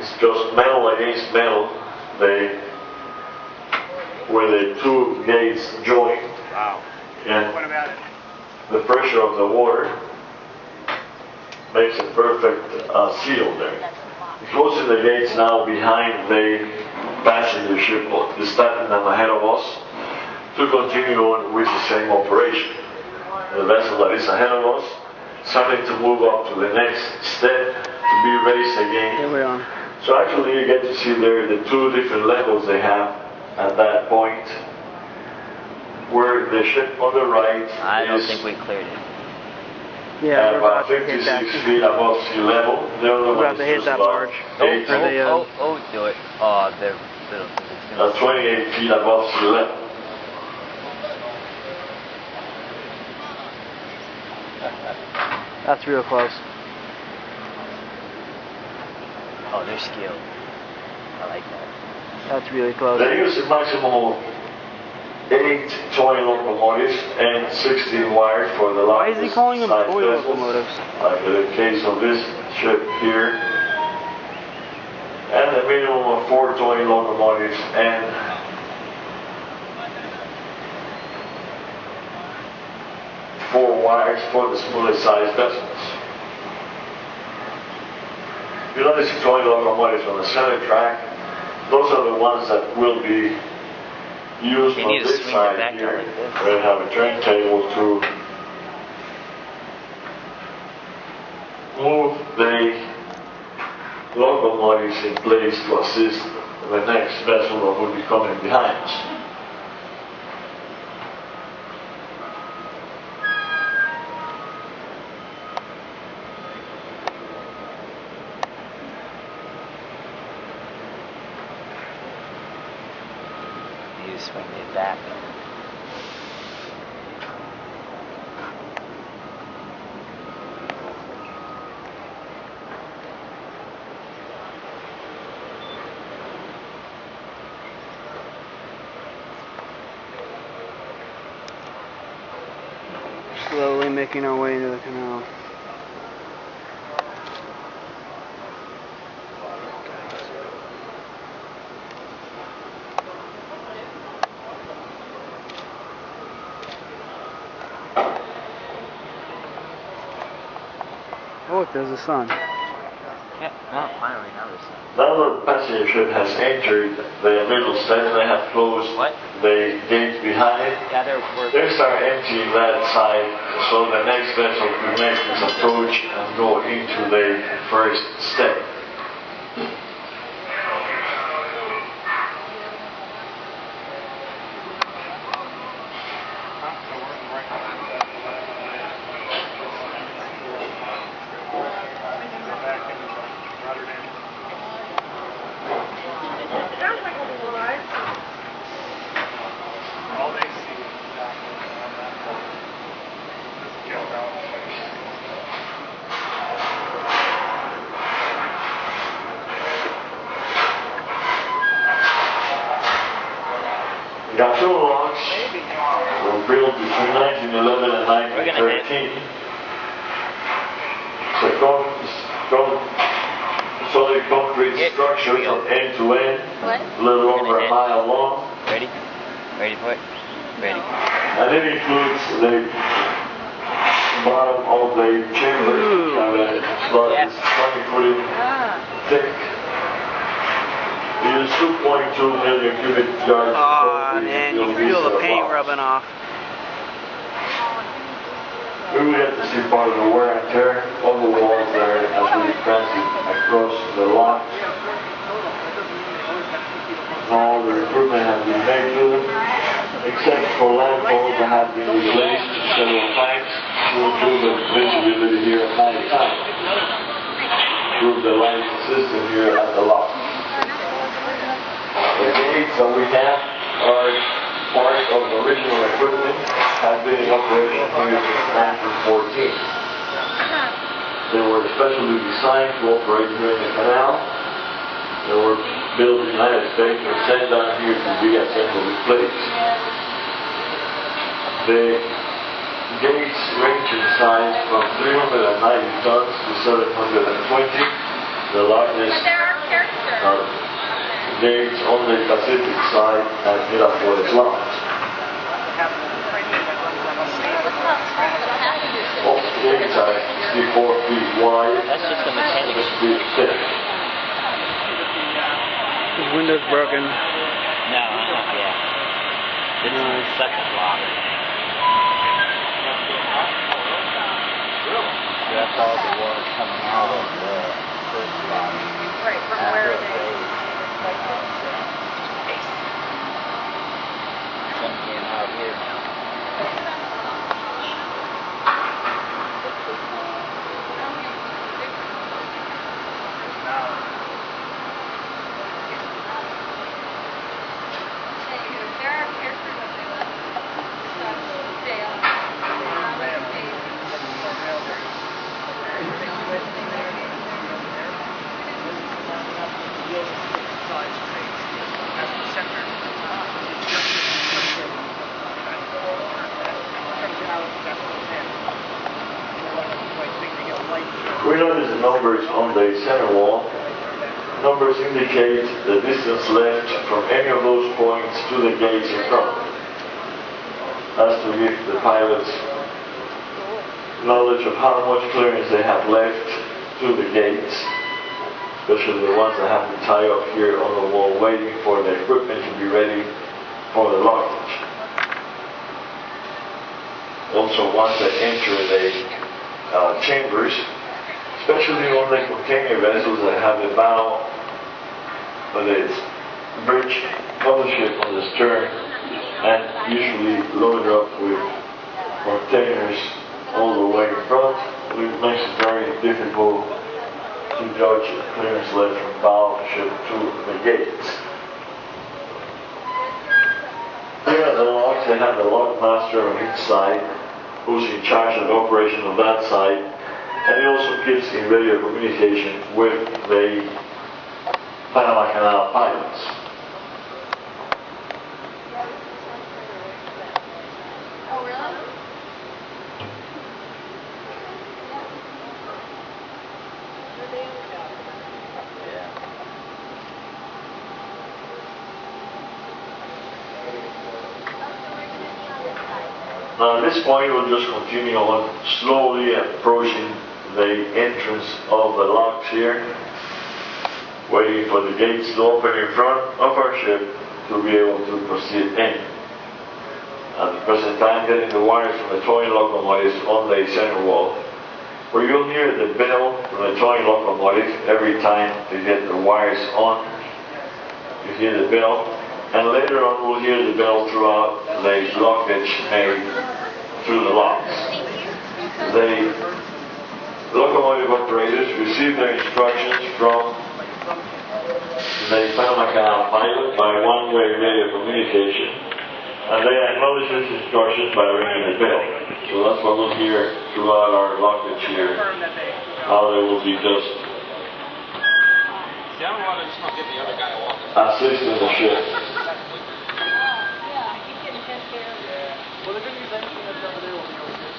It's just metal against metal. Where the two gates join. Wow. And What about it? the pressure of the water makes a perfect seal there. Closing the gates now behind the passenger ship, the standing ahead of us, to continue on with the same operation. The vessel that is ahead of us, starting to move up to the next step to be raised again. Here we are. So actually you get to see there the two different levels they have at that point, where the ship on the right I don't is think we cleared it. Yeah, at we're about about to hit 56 that. feet above sea level. The other We're one about to is hit just that about barge. 8 For the, Do it. Oh, the little. 28 feet above sea level. That's real close. Oh, they're skilled. I like that. That's really close. They use a maximum of 8 toy locomotives and 16 wires for the Why is he largest calling them size toy vessels, locomotives? like in the case of this ship here. And a minimum of 4 toy locomotives and 4 wires for the smallest size vessels. You notice the toy locomotives on the center track. Those are the ones that will be used You on need to this swing the side back here. out like this. We have a turntable to move the locomotives in place to assist the next vessel that will be coming behind us. You need to swing it back. Slowly making our way into the canal. Oh, look, there's the sun. Yeah, no, finally, now there's some. Now the passenger ship has entered the middle stage, they have closed What? the gate behind. Yeah, They start emptying that side, so the next vessel can make its approach and go into the first step. All they see is exactly on that boat. Just jump out. The actual locks were built between 1911 and 1913. Solid concrete structure from end to end, a little over a mile long. Ready? Ready for it? Ready. And it includes the bottom of the chamber, about 20 foot thick. It is 2.2 million cubic yards. Aw, man, you can feel the paint rubbing off. We will get to see part of the wear and tear on the walls there as we transit across the lock. All the improvement has been made to them, except for lamp poles that have been replaced several times to improve the visibility here at night time. Improve the light system here at the lock. The gates that we have are part of the original equipment, have been in operation here since 1914. They were especially designed to operate here in the canal. They were built in the United States and sent down here to be assembled in place. The gates range in size from 390 tons to 720. The largest Gates on the Pacific side at Miraflores Lounge. Both gates are 64 feet wide. That's just a mechanic. 6 feet thick. The window's broken. No, yeah. This is the second lock. So that's all the water coming out of the first lock. Right, from where it is. Some came out here now. There are characters that they left. Dale. We notice the numbers on the center wall. Numbers indicate the distance left from any of those points to the gates in front. As to give the pilots knowledge of how much clearance they have left to the gates, especially the ones that have to tie up here on the wall waiting for the equipment to be ready for the luggage. Also, once they enter the chambers, especially on the container vessels that have the bow, the bridge of the ship on the stern, and usually loaded up with containers all the way in front, it makes it very difficult to judge clearance left from bow of the ship to the gates. Here at the locks, they have the lock master on each side, who's in charge of the operation of that side, and he also keeps in radio communication with the Panama Canal pilots. Oh, really? Now at this point we'll just continue on slowly approaching the entrance of the locks here, waiting for the gates to open in front of our ship to be able to proceed in. At the present time, getting the wires from the towing locomotives on the center wall, where you'll hear the bell from the towing locomotive every time to get the wires on. You hear the bell, and later on we'll hear the bell throughout the lockage made through the locks. The locomotive operators receive their instructions from the Panama Canal pilot by one-way radio communication, and they acknowledge these instructions by ringing the bell. So that's what we'll hear throughout our lockage here, how they will be just assisting the ship. Well, the good news is over there will be over here.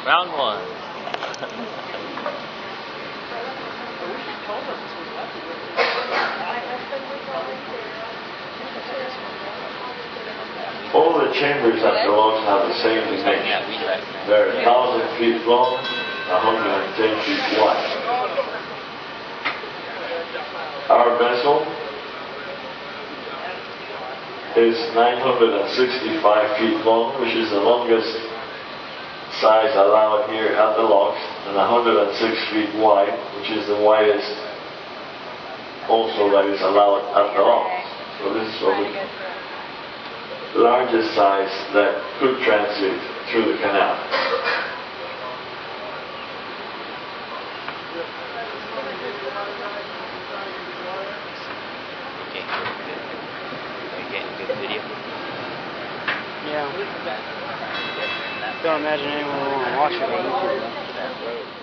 Round one. All the chambers at the locks have the same dimensions. They're 1,000 feet long, 110 feet wide. Our vessel is 965 feet long, which is the longest size allowed here at the locks, and 106 feet wide, which is the widest also that is allowed at the locks. So this is the largest size that could transit through the canal. Okay, good. Are you getting good video? Yeah. Don't imagine anyone will want to watch it on YouTube.